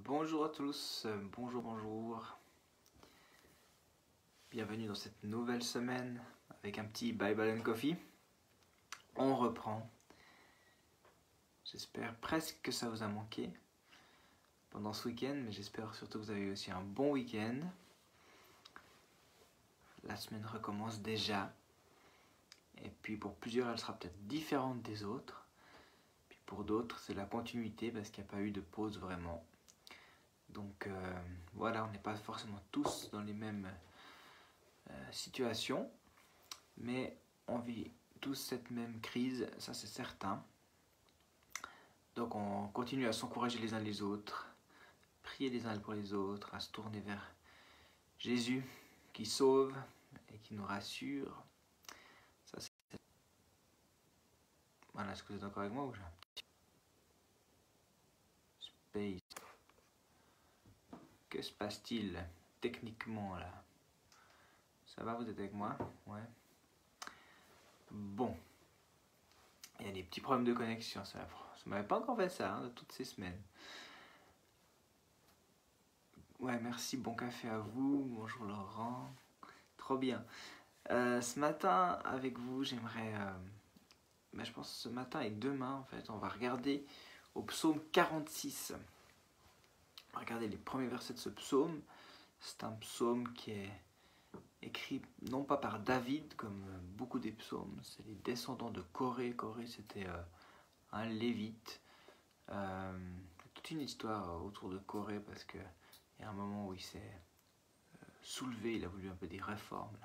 Bonjour à tous, bonjour. Bienvenue dans cette nouvelle semaine avec un petit Bible and Coffee. On reprend. J'espère presque que ça vous a manqué pendant ce week-end, mais j'espère surtout que vous avez aussi un bon week-end. La semaine recommence déjà. Et puis pour plusieurs, elle sera peut-être différente des autres. Puis pour d'autres, c'est la continuité parce qu'il n'y a pas eu de pause vraiment. Donc voilà, on n'est pas forcément tous dans les mêmes situations, mais on vit tous cette même crise, ça c'est certain. Donc on continue à s'encourager les uns les autres, prier les uns pour les autres, à se tourner vers Jésus qui sauve et qui nous rassure. Ça, c'est... Voilà, est-ce que vous êtes encore avec moi ou j'ai un petit space? Que se passe-t-il techniquement là? Ça va, vous êtes avec moi? Ouais. Bon. Il y a des petits problèmes de connexion, ça m'avait pas encore fait ça, de toutes ces semaines. Ouais, merci, bon café à vous, bonjour Laurent, trop bien. Ce matin, avec vous, j'aimerais, je pense ce matin et demain, en fait, on va regarder au psaume 46. On va regarder les premiers versets de ce psaume. C'est un psaume qui est écrit non pas par David, comme beaucoup des psaumes, c'est les descendants de Corée. Corée, c'était un lévite. Toute une histoire autour de Corée, parce qu'il y a un moment où il s'est soulevé, il a voulu un peu des réformes.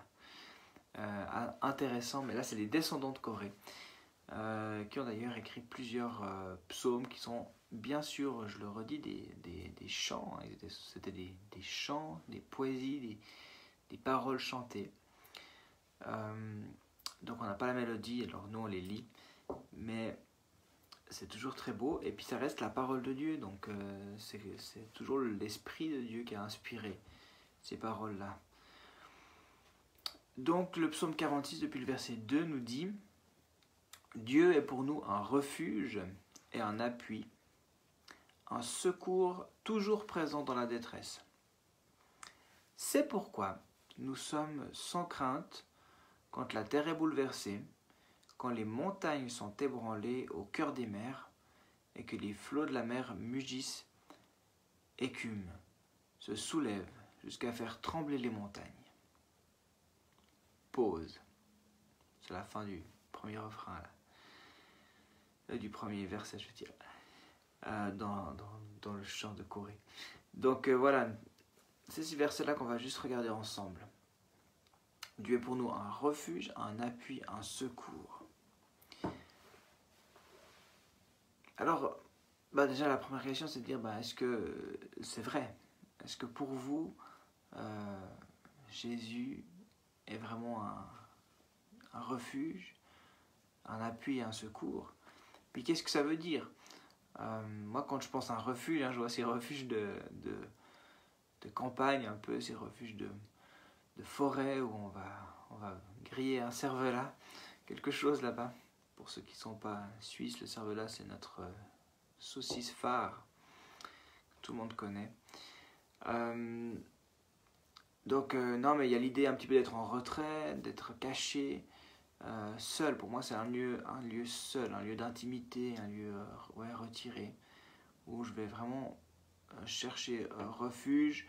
Intéressant, mais là c'est les descendants de Corée qui ont d'ailleurs écrit plusieurs psaumes qui sont bien sûr, je le redis, des chants. C'était des chants, des poésies, des paroles chantées. Donc on n'a pas la mélodie, alors nous on les lit, mais c'est toujours très beau, et puis ça reste la parole de Dieu, donc c'est toujours l'Esprit de Dieu qui a inspiré ces paroles-là. Donc le psaume 46 depuis le verset 2 nous dit « Dieu est pour nous un refuge et un appui, un secours toujours présent dans la détresse. C'est pourquoi nous sommes sans crainte quand la terre est bouleversée, quand les montagnes sont ébranlées au cœur des mers et que les flots de la mer mugissent, écument, se soulèvent jusqu'à faire trembler les montagnes. » Pause. C'est la fin du premier refrain, là. Du premier verset, je veux dire, dans le chant de Corée. Donc voilà, c'est ces versets-là qu'on va juste regarder ensemble. Dieu est pour nous un refuge, un appui, un secours. Alors, déjà la première question, c'est de dire, est-ce que c'est vrai? Est-ce que pour vous, Jésus est vraiment un refuge, un appui et un secours? Puis qu'est-ce que ça veut dire? Moi, quand je pense à un refuge, je vois ces refuges de campagne, un peu ces refuges de forêt où on va griller un cervelas, quelque chose là-bas. Pour ceux qui ne sont pas suisses, le cervelas, c'est notre saucisse phare, que tout le monde connaît. Non, mais il y a l'idée un petit peu d'être en retrait, d'être caché, seul. Pour moi, c'est un lieu seul, un lieu d'intimité, un lieu retiré, où je vais vraiment chercher refuge.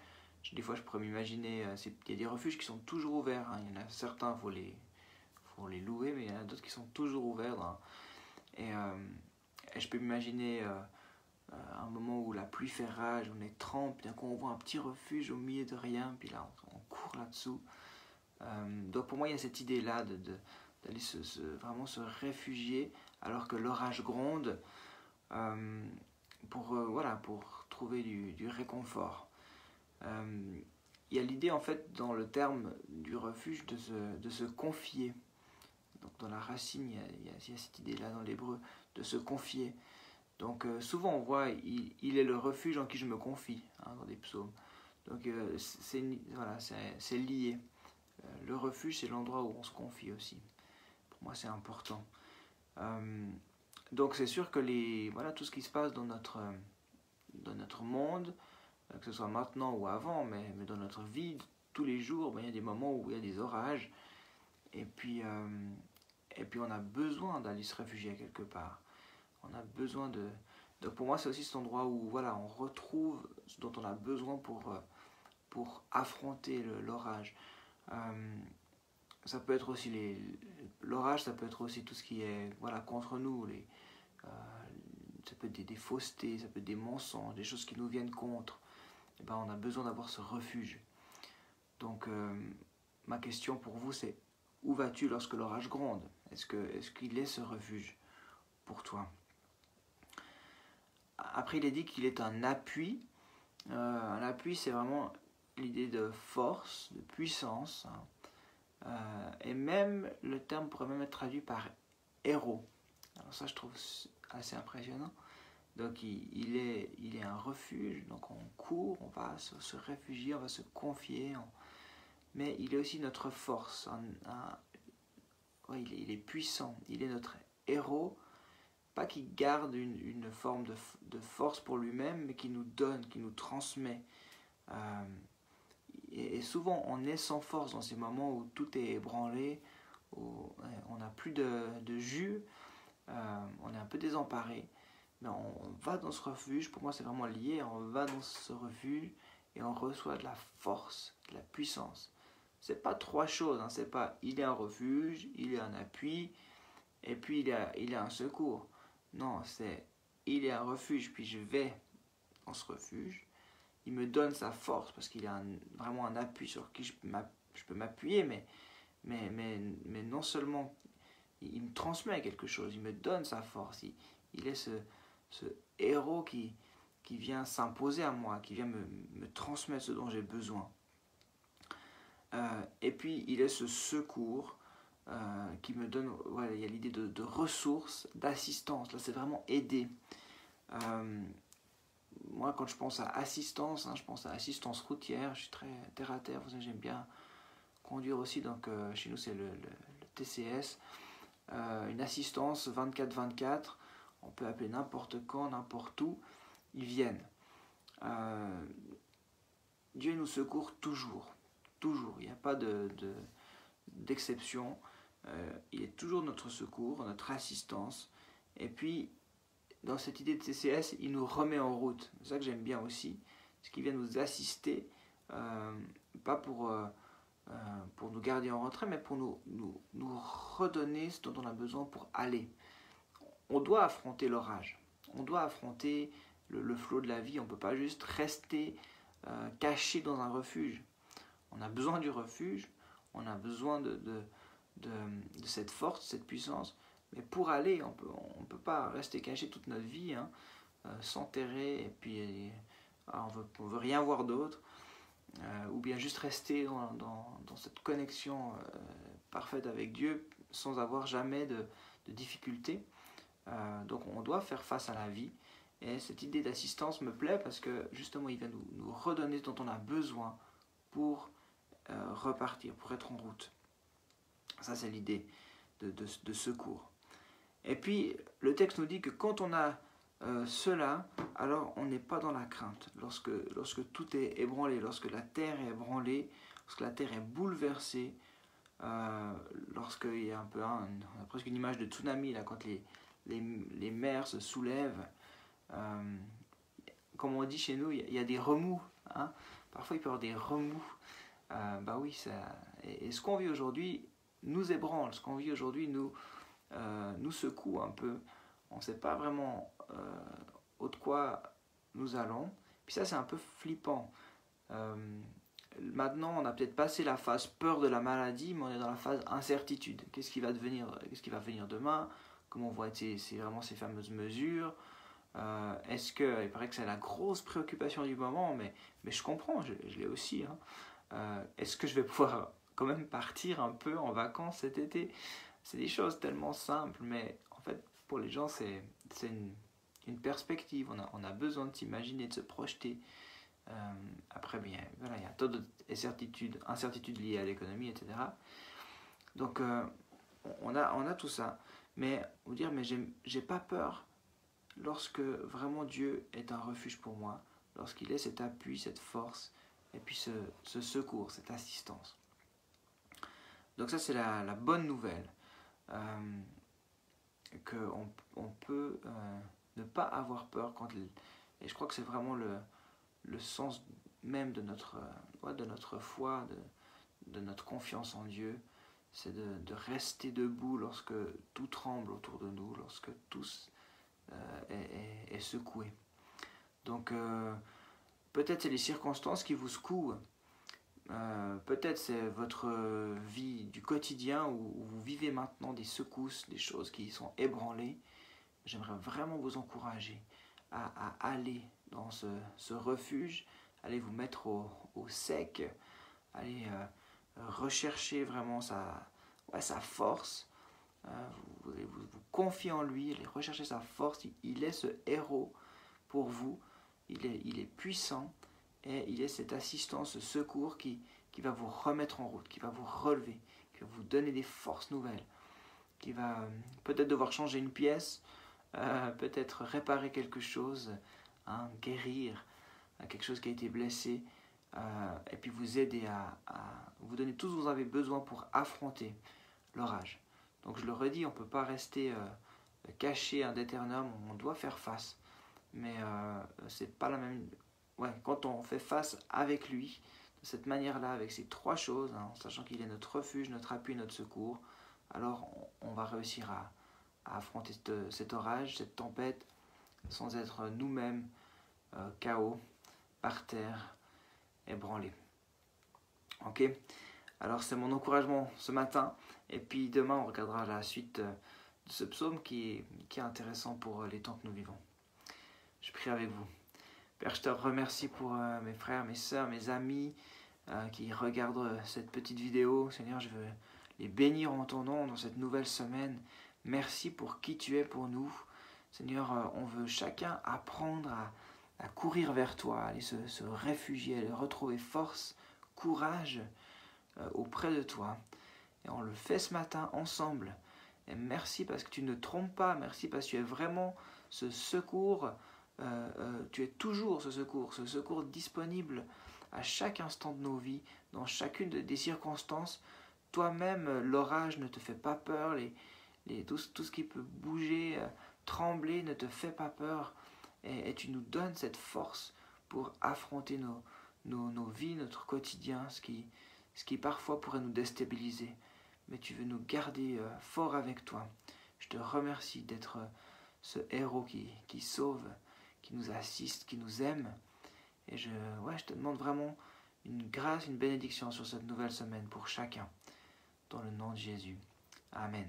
Des fois, je pourrais m'imaginer, il y a des refuges qui sont toujours ouverts. Il y en a certains, il faut les louer, mais il y en a d'autres qui sont toujours ouverts. Et je peux m'imaginer un moment où la pluie fait rage, on est trempe, d'un coup on voit un petit refuge au milieu de rien, puis là on court là-dessous. Donc pour moi, il y a cette idée-là d'aller vraiment se réfugier alors que l'orage gronde pour trouver du réconfort. Il y a l'idée en fait dans le terme du refuge de se confier. Donc dans la racine, il y a cette idée-là dans l'hébreu, de se confier. Donc souvent on voit il est le refuge en qui je me confie dans des psaumes. Donc c'est lié. Le refuge, c'est l'endroit où on se confie aussi. Pour moi, c'est important. Donc c'est sûr que tout ce qui se passe dans notre monde, que ce soit maintenant ou avant, mais dans notre vie, tous les jours, ben, il y a des moments où il y a des orages, et puis on a besoin d'aller se réfugier quelque part. On a besoin de... Donc pour moi, c'est aussi cet endroit où voilà, on retrouve ce dont on a besoin pour affronter l'orage. Ça peut être aussi l'orage, ça peut être aussi tout ce qui est voilà, contre nous, euh, ça peut être des faussetés, ça peut être des mensonges, des choses qui nous viennent contre. Et ben, on a besoin d'avoir ce refuge. Donc ma question pour vous, c'est où vas-tu lorsque l'orage gronde? Est-ce qu'il est ce refuge pour toi? Après, il est dit qu'il est un appui. Un appui, c'est vraiment l'idée de force, de puissance. Et même, le terme pourrait même être traduit par héros. Alors ça, je trouve assez impressionnant. Donc, il est un refuge. Donc, on court, on va se réfugier, on va se confier. Mais il est aussi notre force. Ouais, il est puissant. Il est notre héros. Pas qu'il garde une forme de force pour lui-même, mais qui nous donne, qui nous transmet. Et souvent, on est sans force dans ces moments où tout est ébranlé, où on n'a plus de jus, on est un peu désemparé. Mais on va dans ce refuge, pour moi c'est vraiment lié, on va dans ce refuge et on reçoit de la force, de la puissance. C'est pas trois choses, hein, c'est pas il est un refuge, il est un appui, et puis il est un secours. Non, c'est il est un refuge, puis je vais dans ce refuge. Il me donne sa force parce qu'il a vraiment un appui sur qui je peux m'appuyer, mais non seulement il me transmet quelque chose, il me donne sa force. Il est ce héros qui vient s'imposer à moi, qui vient me transmettre ce dont j'ai besoin. Et puis il est ce secours qui me donne, voilà, il y a l'idée de ressources, d'assistance. Là, c'est vraiment aider. Moi, quand je pense à assistance, hein, je pense à assistance routière. Je suis très terre à terre. Vous savez, j'aime bien conduire aussi. Donc, chez nous, c'est le TCS. Une assistance 24/24. On peut appeler n'importe quand, n'importe où. Ils viennent. Dieu nous secourt toujours. Toujours. Il n'y a pas d'exception. Il est toujours notre secours, notre assistance. Et puis, dans cette idée de TCS, il nous remet en route. C'est ça que j'aime bien aussi. C'est qu'il vient nous assister, pas pour nous garder en retrait, mais pour nous redonner ce dont on a besoin pour aller. On doit affronter l'orage. On doit affronter le flot de la vie. On ne peut pas juste rester caché dans un refuge. On a besoin du refuge. On a besoin de cette force, de cette puissance. Mais pour aller, on peut pas rester caché toute notre vie, hein, s'enterrer et puis on veut rien voir d'autre, ou bien juste rester dans cette connexion parfaite avec Dieu sans avoir jamais de difficultés. Donc on doit faire face à la vie. Et cette idée d'assistance me plaît parce que justement il vient nous redonner ce dont on a besoin pour repartir, pour être en route. Ça c'est l'idée de secours. Et puis, le texte nous dit que quand on a cela, alors on n'est pas dans la crainte. Lorsque tout est ébranlé, lorsque la terre est ébranlée, lorsque la terre est bouleversée, lorsqu'il y a on a presque une image de tsunami, là, quand les mers se soulèvent, comme on dit chez nous, il y a des remous. Hein. Parfois, il peut y avoir des remous. Bah oui, et ce qu'on vit aujourd'hui nous ébranle. Ce qu'on vit aujourd'hui nous secoue un peu. On ne sait pas vraiment au de quoi nous allons. Puis ça, c'est un peu flippant. Maintenant, on a peut-être passé la phase peur de la maladie, mais on est dans la phase incertitude. Qu'est-ce qui va venir demain? Comment vont être vraiment ces fameuses mesures? Est-ce que, il paraît que c'est la grosse préoccupation du moment, mais je comprends, je l'ai aussi. Hein. Est-ce que je vais pouvoir quand même partir un peu en vacances cet été? C'est des choses tellement simples, mais en fait, pour les gens, c'est une perspective. On a besoin de s'imaginer, de se projeter. Après, bien, voilà, il y a tant d'incertitudes liées à l'économie, etc. Donc, on a tout ça. Mais, vous dire, mais j'ai pas peur lorsque vraiment Dieu est un refuge pour moi, lorsqu'il est cet appui, cette force, et puis ce secours, cette assistance. Donc ça, c'est la bonne nouvelle, qu'on peut ne pas avoir peur et je crois que c'est vraiment le sens même de notre foi, de notre confiance en Dieu, c'est de rester debout lorsque tout tremble autour de nous, lorsque tout est secoué. Donc peut-être c'est les circonstances qui vous secouent, peut-être c'est votre vie du quotidien où vous vivez maintenant des secousses, des choses qui sont ébranlées. J'aimerais vraiment vous encourager à aller dans ce refuge, allez vous mettre au sec, allez rechercher vraiment sa force, vous confiez en lui, allez rechercher sa force, il est ce héros pour vous, il est puissant et il est cette assistance, ce secours qui va vous remettre en route, qui va vous relever, qui va vous donner des forces nouvelles, qui va peut-être devoir changer une pièce, peut-être réparer quelque chose, guérir quelque chose qui a été blessé, et puis vous aider à vous donner tout ce que vous avez besoin pour affronter l'orage. Donc je le redis, on ne peut pas rester caché indéterminable, on doit faire face, mais c'est pas la même. Ouais, quand on fait face avec lui, de cette manière-là, avec ces trois choses, en sachant qu'il est notre refuge, notre appui, notre secours, alors on va réussir à affronter cet orage, cette tempête, sans être nous-mêmes KO, par terre, ébranlés. Ok ? Alors c'est mon encouragement ce matin, et puis demain on regardera la suite de ce psaume qui est intéressant pour les temps que nous vivons. Je prie avec vous. Père, je te remercie pour mes frères, mes sœurs, mes amis qui regardent cette petite vidéo. Seigneur, je veux les bénir en ton nom dans cette nouvelle semaine. Merci pour qui tu es pour nous. Seigneur, on veut chacun apprendre à courir vers toi, aller se réfugier, aller retrouver force, courage auprès de toi. Et on le fait ce matin ensemble. Et merci parce que tu ne trompes pas. Merci parce que tu es vraiment ce secours. Tu es toujours ce secours disponible à chaque instant de nos vies, dans chacune des circonstances. Toi-même, l'orage ne te fait pas peur, tout ce qui peut bouger, trembler ne te fait pas peur, et tu nous donnes cette force pour affronter nos vies, notre quotidien, ce qui parfois pourrait nous déstabiliser, mais tu veux nous garder forts avec toi. Je te remercie d'être ce héros qui sauve, qui nous assiste, qui nous aime. Et je te demande vraiment une grâce, une bénédiction sur cette nouvelle semaine pour chacun. Dans le nom de Jésus. Amen.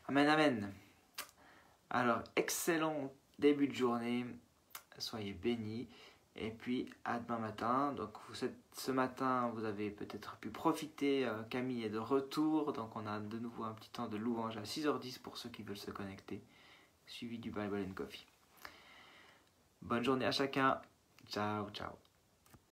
Amen, amen. Alors, excellent début de journée. Soyez bénis. Et puis, à demain matin. Donc, ce matin, vous avez peut-être pu profiter. Camille est de retour. Donc, on a de nouveau un petit temps de louange à 6h10 pour ceux qui veulent se connecter. Suivi du Bible and Coffee. Bonne journée à chacun. Ciao, ciao.